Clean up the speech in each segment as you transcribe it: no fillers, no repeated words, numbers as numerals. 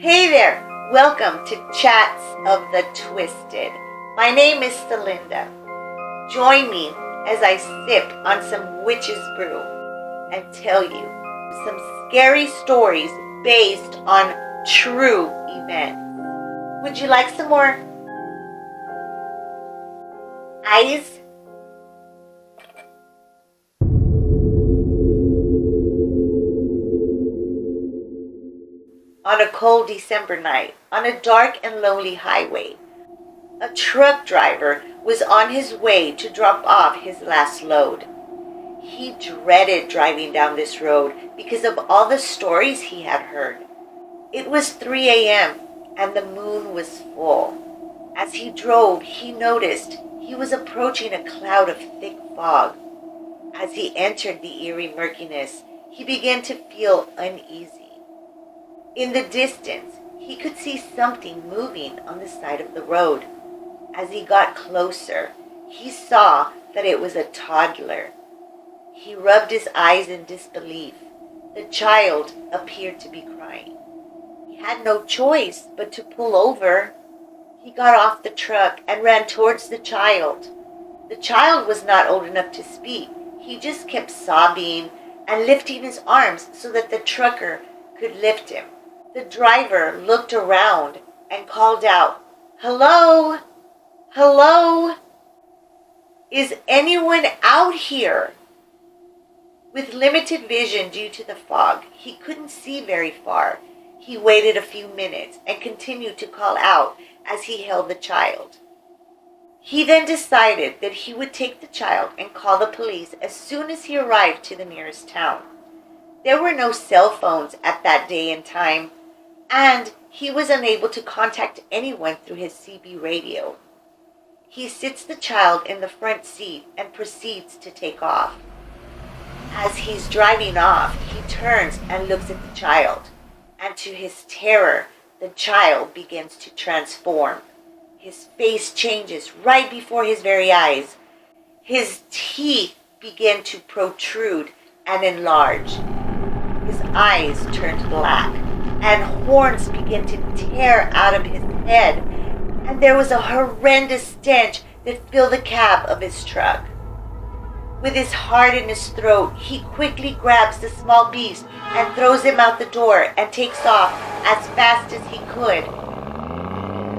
Hey there! Welcome to Chats of the Twisted. My name is Celinda. Join me as I sip on some witch's brew and tell you some scary stories based on true events. Would you like some more ice? On a cold December night, on a dark and lonely highway, a truck driver was on his way to drop off his last load. He dreaded driving down this road because of all the stories he had heard. It was 3 a.m. and the moon was full. As he drove, he noticed he was approaching a cloud of thick fog. As he entered the eerie murkiness, he began to feel uneasy. In the distance, he could see something moving on the side of the road. As he got closer, he saw that it was a toddler. He rubbed his eyes in disbelief. The child appeared to be crying. He had no choice but to pull over. He got off the truck and ran towards the child. The child was not old enough to speak. He just kept sobbing and lifting his arms so that the trucker could lift him. The driver looked around and called out, "Hello? Hello? Is anyone out here?" With limited vision due to the fog, he couldn't see very far. He waited a few minutes and continued to call out as he held the child. He then decided that he would take the child and call the police as soon as he arrived to the nearest town. There were no cell phones at that day and time, and he was unable to contact anyone through his CB radio. He sits the child in the front seat and proceeds to take off. As he's driving off, he turns and looks at the child, and to his terror, the child begins to transform. His face changes right before his very eyes. His teeth begin to protrude and enlarge. His eyes turned black, and horns began to tear out of his head, and there was a horrendous stench that filled the cab of his truck. With his heart in his throat, he quickly grabs the small beast and throws him out the door and takes off as fast as he could.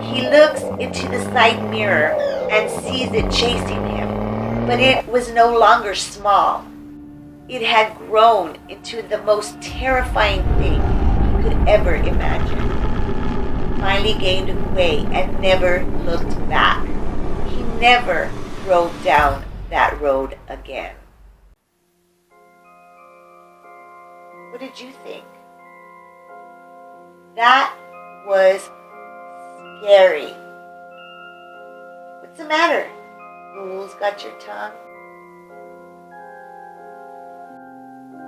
He looks into the side mirror and sees it chasing him, but it was no longer small. It had grown into the most terrifying thing he could ever imagine. Finally gained away and never looked back. He never drove down that road again. What did you think? That was scary. What's the matter? Rules got your tongue?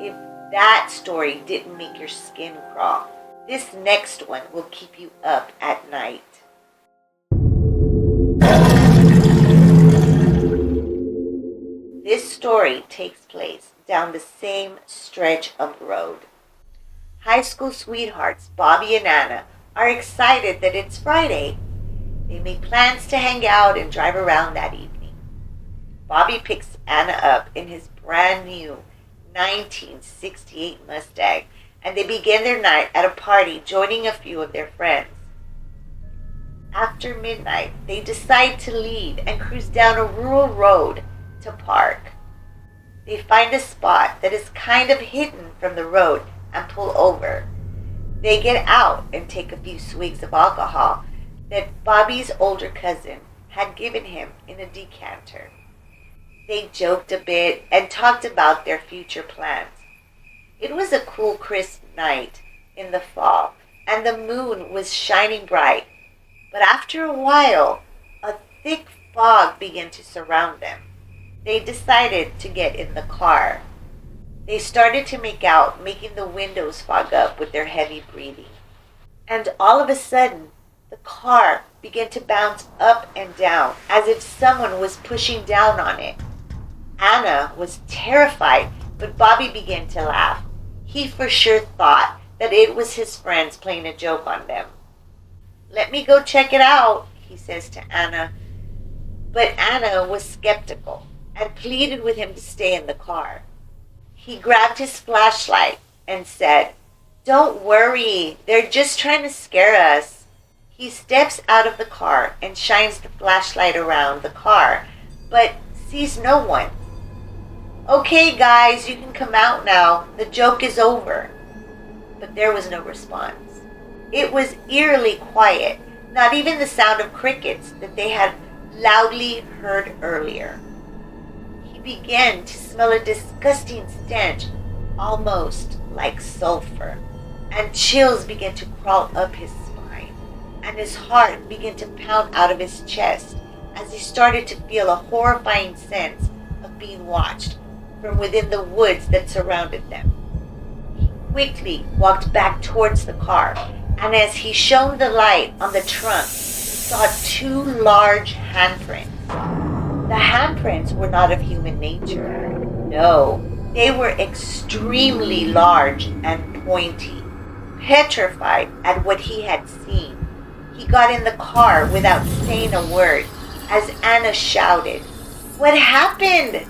If that story didn't make your skin crawl, this next one will keep you up at night. This story takes place down the same stretch of road. High school sweethearts Bobby and Anna are excited that it's Friday. They make plans to hang out and drive around that evening. Bobby picks Anna up in his brand new 1968 Mustang, and they begin their night at a party, joining a few of their friends. After midnight, they decide to leave and cruise down a rural road to park. They find a spot that is kind of hidden from the road and pull over. They get out and take a few swigs of alcohol that Bobby's older cousin had given him in a decanter. They joked a bit and talked about their future plans. It was a cool, crisp night in the fall, and the moon was shining bright. But after a while, a thick fog began to surround them. They decided to get in the car. They started to make out, making the windows fog up with their heavy breathing. And all of a sudden, the car began to bounce up and down as if someone was pushing down on it. Anna was terrified, but Bobby began to laugh. He for sure thought that it was his friends playing a joke on them. "Let me go check it out," he says to Anna. But Anna was skeptical and pleaded with him to stay in the car. He grabbed his flashlight and said, "Don't worry, they're just trying to scare us." He steps out of the car and shines the flashlight around the car, but sees no one. "Okay, guys, you can come out now. The joke is over." But there was no response. It was eerily quiet, not even the sound of crickets that they had loudly heard earlier. He began to smell a disgusting stench, almost like sulfur, and chills began to crawl up his spine, and his heart began to pound out of his chest as he started to feel a horrifying sense of being watched from within the woods that surrounded them. He quickly walked back towards the car, and as he shone the light on the trunk, he saw 2 large handprints. The handprints were not of human nature. No, they were extremely large and pointy. Petrified at what he had seen, he got in the car without saying a word as Anna shouted, "What happened?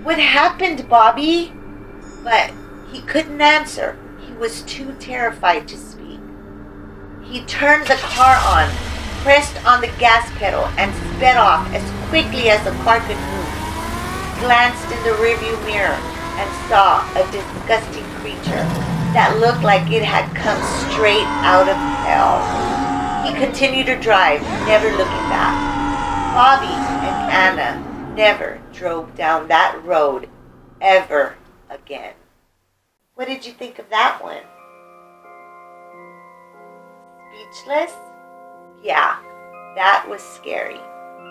What happened, Bobby?" But he couldn't answer. He was too terrified to speak. He turned the car on, pressed on the gas pedal, and sped off as quickly as the car could move. He glanced in the rearview mirror and saw a disgusting creature that looked like it had come straight out of hell. He continued to drive, never looking back. Bobby and Anna never drove down that road ever again. What did you think of that one? Speechless? Yeah, that was scary.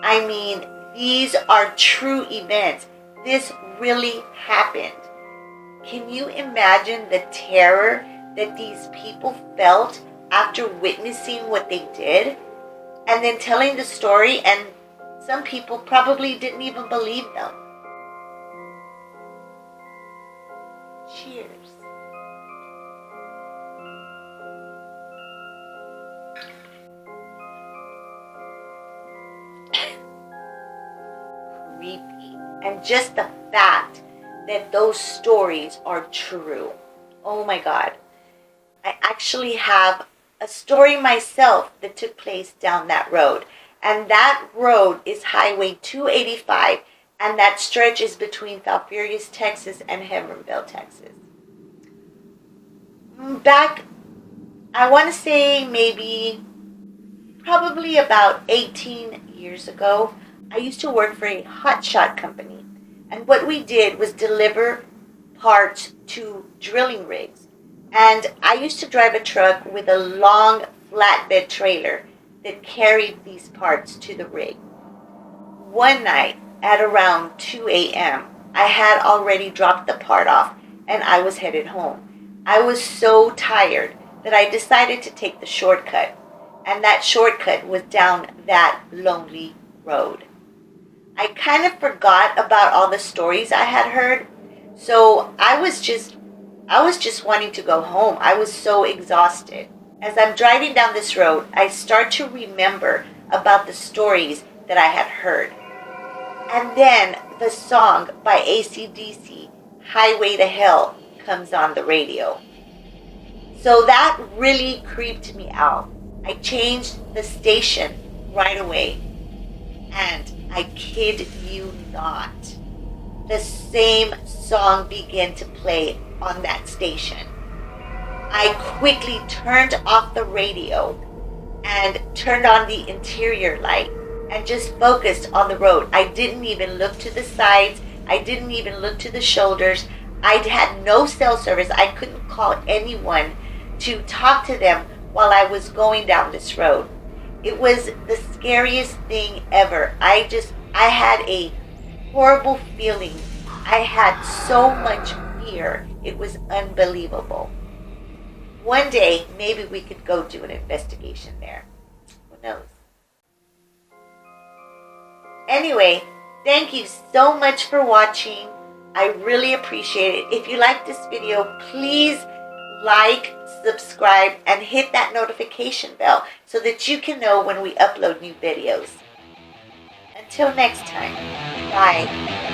I mean, these are true events. This really happened. Can you imagine the terror that these people felt after witnessing what they did? And then telling the story, and some people probably didn't even believe them. Cheers. Creepy. And just the fact that those stories are true. Oh my God. I actually have a story myself that took place down that road. And that road is Highway 285, and that stretch is between Falfurrias, Texas and Hebbronville, Texas. Back, I want to say probably about 18 years ago, I used to work for a hotshot company. And what we did was deliver parts to drilling rigs. And I used to drive a truck with a long flatbed trailer that carried these parts to the rig. One night at around 2 a.m., I had already dropped the part off and I was headed home. I was so tired that I decided to take the shortcut, and that shortcut was down that lonely road. I kind of forgot about all the stories I had heard, so I was just wanting to go home. I was so exhausted. As I'm driving down this road, I start to remember about the stories that I had heard. And then the song by AC/DC, Highway to Hell, comes on the radio. So that really creeped me out. I changed the station right away. And I kid you not, the same song began to play on that station. I quickly turned off the radio and turned on the interior light and just focused on the road. I didn't even look to the sides. I didn't even look to the shoulders. I had no cell service. I couldn't call anyone to talk to them while I was going down this road. It was the scariest thing ever. I had a horrible feeling. I had so much fear. It was unbelievable. One day, maybe we could go do an investigation there. Who knows? Anyway, thank you so much for watching. I really appreciate it. If you like this video, please like, subscribe, and hit that notification bell so that you can know when we upload new videos. Until next time, bye.